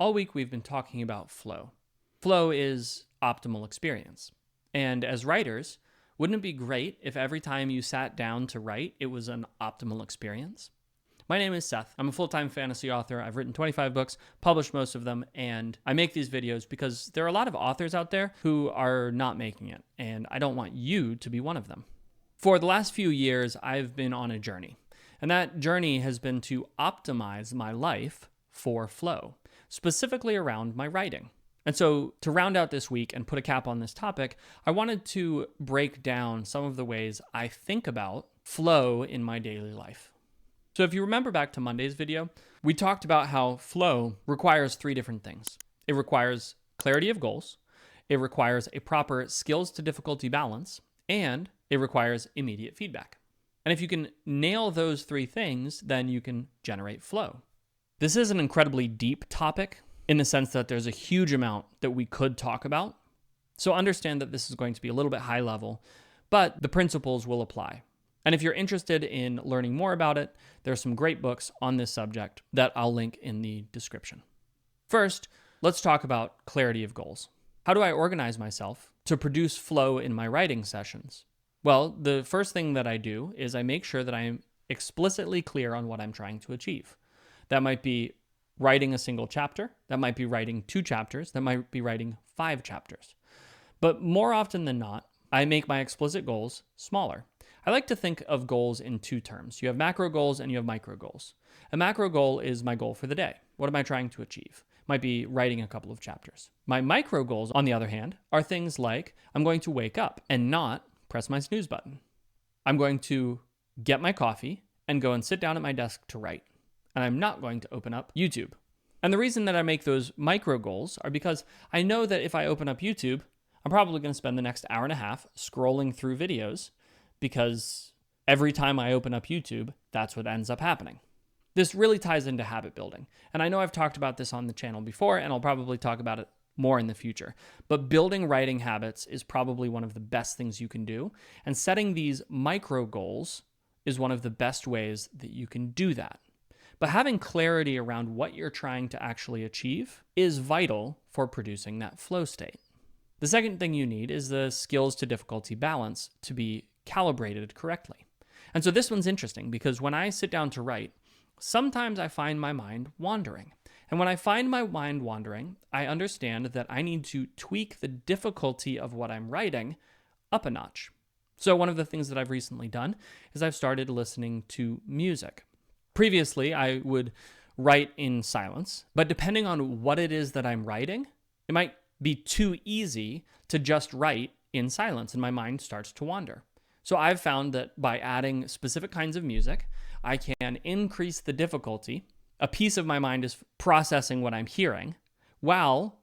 All week we've been talking about flow. Flow is optimal experience. And as writers, wouldn't it be great if every time you sat down to write, it was an optimal experience? My name is Seth. I'm a full-time fantasy author. I've written 25 books, published most of them, and I make these videos because there are a lot of authors out there who are not making it, and I don't want you to be one of them. For the last few years, I've been on a journey, and that journey has been to optimize my life for flow, specifically around my writing. And so to round out this week and put a cap on this topic, I wanted to break down some of the ways I think about flow in my daily life. So if you remember back to Monday's video, we talked about how flow requires three different things. It requires clarity of goals, it requires a proper skills to difficulty balance, and it requires immediate feedback. And if you can nail those three things, then you can generate flow. This is an incredibly deep topic in the sense that there's a huge amount that we could talk about. So understand that this is going to be a little bit high level, but the principles will apply. And if you're interested in learning more about it, there are some great books on this subject that I'll link in the description. First, let's talk about clarity of goals. How do I organize myself to produce flow in my writing sessions? Well, the first thing that I do is I make sure that I am explicitly clear on what I'm trying to achieve. That might be writing a single chapter, that might be writing 2 chapters, that might be writing 5 chapters. But more often than not, I make my explicit goals smaller. I like to think of goals in 2 terms. You have macro goals and you have micro goals. A macro goal is my goal for the day. What am I trying to achieve? Might be writing a couple of chapters. My micro goals, on the other hand, are things like I'm going to wake up and not press my snooze button. I'm going to get my coffee and go and sit down at my desk to write. And I'm not going to open up YouTube. And the reason that I make those micro goals are because I know that if I open up YouTube, I'm probably going to spend the next hour and a half scrolling through videos because every time I open up YouTube, that's what ends up happening. This really ties into habit building. And I know I've talked about this on the channel before, and I'll probably talk about it more in the future. But building writing habits is probably one of the best things you can do. And setting these micro goals is one of the best ways that you can do that. But having clarity around what you're trying to actually achieve is vital for producing that flow state. The second thing you need is the skills to difficulty balance to be calibrated correctly. And so this one's interesting because when I sit down to write, sometimes I find my mind wandering. And when I find my mind wandering, I understand that I need to tweak the difficulty of what I'm writing up a notch. So one of the things that I've recently done is I've started listening to music. Previously, I would write in silence, but depending on what it is that I'm writing, it might be too easy to just write in silence and my mind starts to wander. So I've found that by adding specific kinds of music, I can increase the difficulty. A piece of my mind is processing what I'm hearing while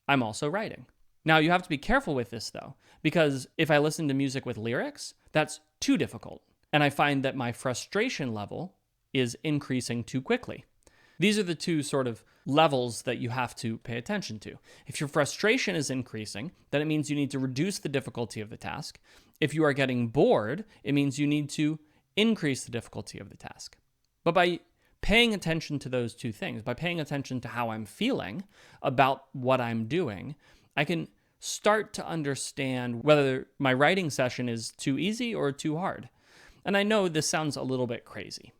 I'm also writing. Now, you have to be careful with this though, because if I listen to music with lyrics, that's too difficult. And I find that my frustration level is increasing too quickly. These are the 2 sort of levels that you have to pay attention to. If your frustration is increasing, then it means you need to reduce the difficulty of the task. If you are getting bored, it means you need to increase the difficulty of the task. But by paying attention to those 2 things, by paying attention to how I'm feeling about what I'm doing, I can start to understand whether my writing session is too easy or too hard. And I know this sounds a little bit crazy,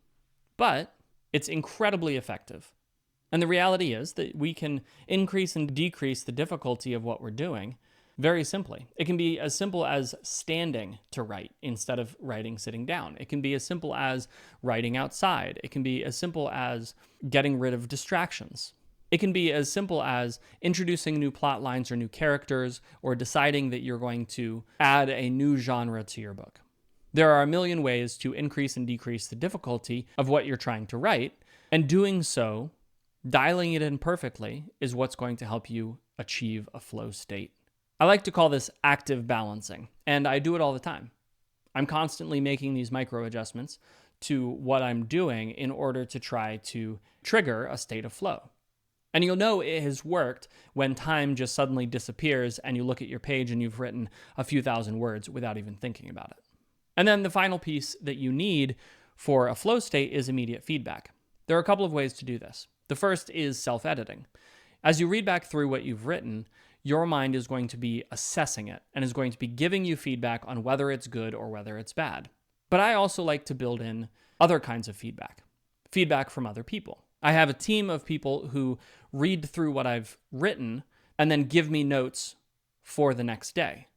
but it's incredibly effective. And the reality is that we can increase and decrease the difficulty of what we're doing very simply. It can be as simple as standing to write instead of writing sitting down. It can be as simple as writing outside. It can be as simple as getting rid of distractions. It can be as simple as introducing new plot lines or new characters or deciding that you're going to add a new genre to your book. There are a million ways to increase and decrease the difficulty of what you're trying to write, and doing so, dialing it in perfectly, is what's going to help you achieve a flow state. I like to call this active balancing, and I do it all the time. I'm constantly making these micro adjustments to what I'm doing in order to try to trigger a state of flow. And you'll know it has worked when time just suddenly disappears and you look at your page and you've written a few thousand words without even thinking about it. And then the final piece that you need for a flow state is immediate feedback. There are a couple of ways to do this. The first is self-editing. As you read back through what you've written, your mind is going to be assessing it and is going to be giving you feedback on whether it's good or whether it's bad. But I also like to build in other kinds of feedback from other people. I have a team of people who read through what I've written and then give me notes for the next day.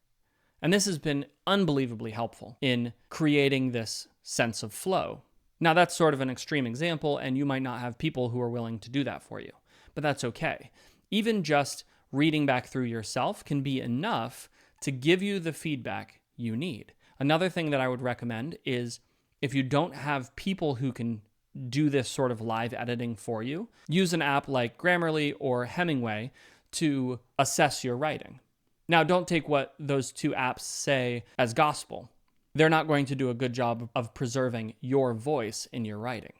And this has been unbelievably helpful in creating this sense of flow. Now, that's sort of an extreme example, and you might not have people who are willing to do that for you, but that's okay. Even just reading back through yourself can be enough to give you the feedback you need. Another thing that I would recommend is if you don't have people who can do this sort of live editing for you, use an app like Grammarly or Hemingway to assess your writing. Now, don't take what those two apps say as gospel. They're not going to do a good job of preserving your voice in your writing,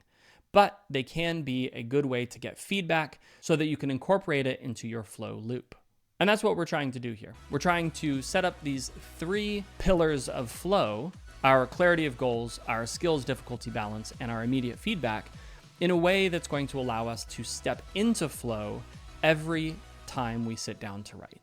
but they can be a good way to get feedback so that you can incorporate it into your flow loop. And that's what we're trying to do here. We're trying to set up these 3 pillars of flow: our clarity of goals, our skills difficulty balance, and our immediate feedback, in a way that's going to allow us to step into flow every time we sit down to write.